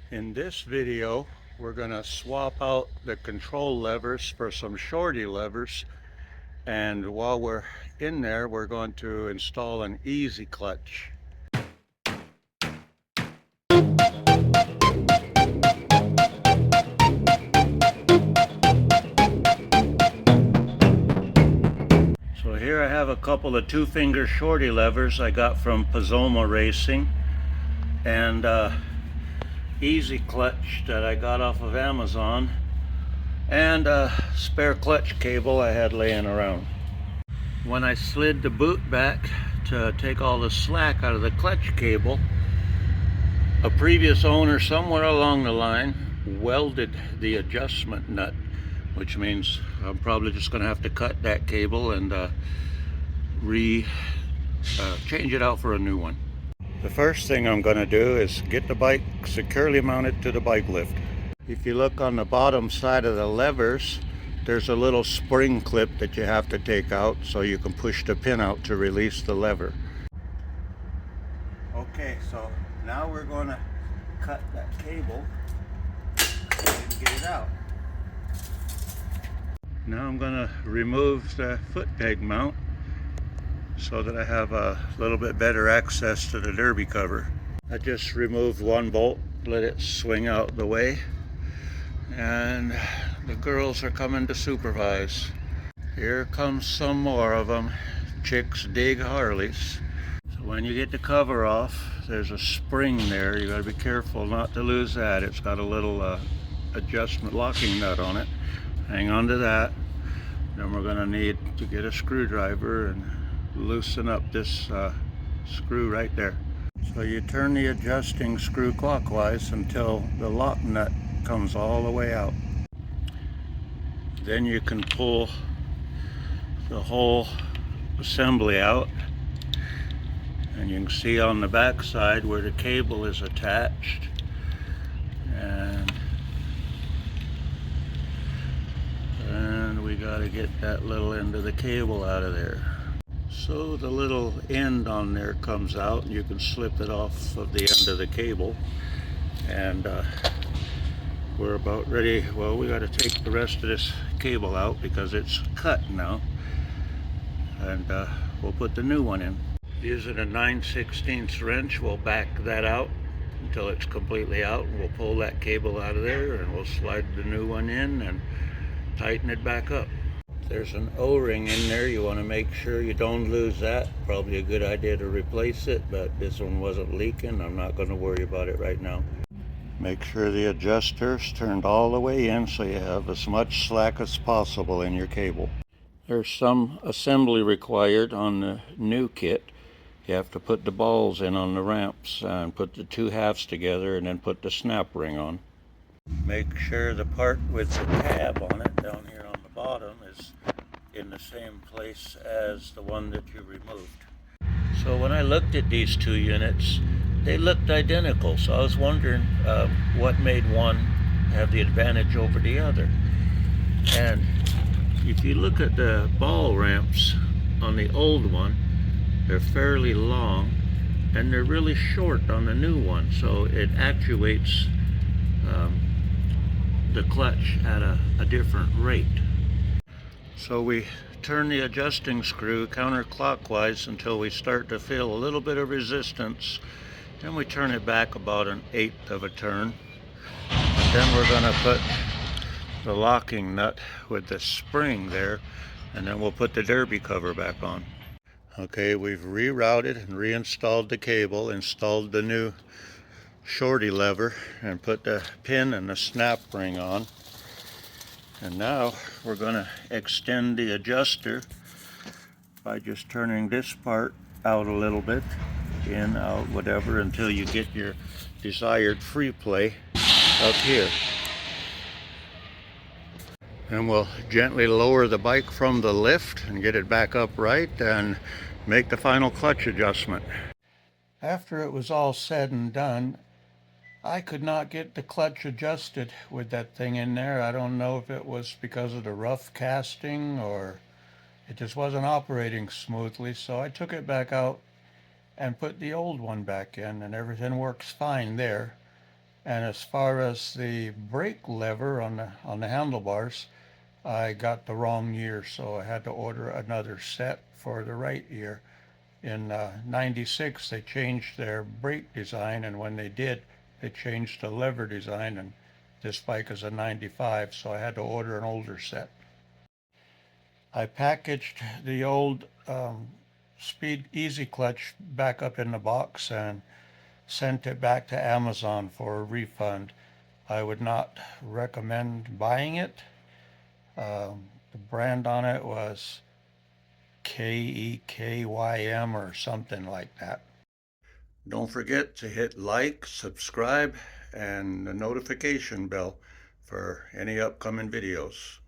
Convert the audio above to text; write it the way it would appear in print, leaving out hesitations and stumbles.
In this video, we're going to swap out the control levers for some shorty levers. And while we're in there, we're going to install an easy clutch. So here I have a couple of two-finger shorty levers I got from Pazoma Racing, and easy clutch that I got off of Amazon, and a spare clutch cable I had laying around. When I slid the boot back to take all the slack out of the clutch cable, a previous owner somewhere along the line welded the adjustment nut, which means I'm probably just going to have to cut that cable and change it out for a new one. The first thing I'm going to do is get the bike securely mounted to the bike lift. If you look on the bottom side of the levers, there's a little spring clip that you have to take out so you can push the pin out to release the lever. Okay, so now we're going to cut that cable and get it out. Now I'm going to remove the foot peg mount so that I have a little bit better access to the derby cover. I just removed one bolt, let it swing out the way, and the girls are coming to supervise. Here comes some more of them. Chicks dig Harleys. So when you get the cover off, there's a spring there. You got to be careful not to lose that. It's got a little adjustment locking nut on it. Hang on to that. Then we're going to need to get a screwdriver and loosen up this screw right there. So you turn the adjusting screw clockwise until the lock nut comes all the way out. Then you can pull the whole assembly out, and you can see on the back side where the cable is attached, and we got to get that little end of the cable out of there. So the little end on there comes out, and you can slip it off of the end of the cable, and we're about ready. Well, we got to take the rest of this cable out because it's cut now, and we'll put the new one in. Using a 9/16 wrench, we'll back that out until it's completely out, and we'll pull that cable out of there, and we'll slide the new one in and tighten it back up. There's an O-ring in there. You want to make sure you don't lose that. Probably a good idea to replace it, but this one wasn't leaking. I'm not going to worry about it right now. Make sure the adjuster's turned all the way in so you have as much slack as possible in your cable. There's some assembly required on the new kit. You have to put the balls in on the ramps and put the two halves together and then put the snap ring on. Make sure the part with the tab on it down here on the bottom is in the same place as the one that you removed. So when I looked at these two units, they looked identical, so I was wondering what made one have the advantage over the other. And if you look at the ball ramps on the old one, they're fairly long, and they're really short on the new one, so it actuates the clutch at a different rate. So we turn the adjusting screw counterclockwise until we start to feel a little bit of resistance. Then we turn it back about 1/8 of a turn. Then we're going to put the locking nut with the spring there, and then we'll put the derby cover back on. Okay, we've rerouted and reinstalled the cable, installed the new shorty lever, and put the pin and the snap ring on. And now we're going to extend the adjuster by just turning this part out a little bit, in, out, whatever, until you get your desired free play up here. And we'll gently lower the bike from the lift and get it back upright and make the final clutch adjustment. After it was all said and done, I could not get the clutch adjusted with that thing in there. I don't know if it was because of the rough casting or it just wasn't operating smoothly. So I took it back out and put the old one back in, and everything works fine there. And as far as the brake lever on the handlebars, I got the wrong year, so I had to order another set for the right year. In '96, they changed their brake design, and when they did, they changed the lever design, and this bike is a '95, so I had to order an older set. I packaged the old Speed Easy Clutch back up in the box and sent it back to Amazon for a refund. I would not recommend buying it. The brand on it was KEKYM or something like that. Don't forget to hit like, subscribe, and the notification bell for any upcoming videos.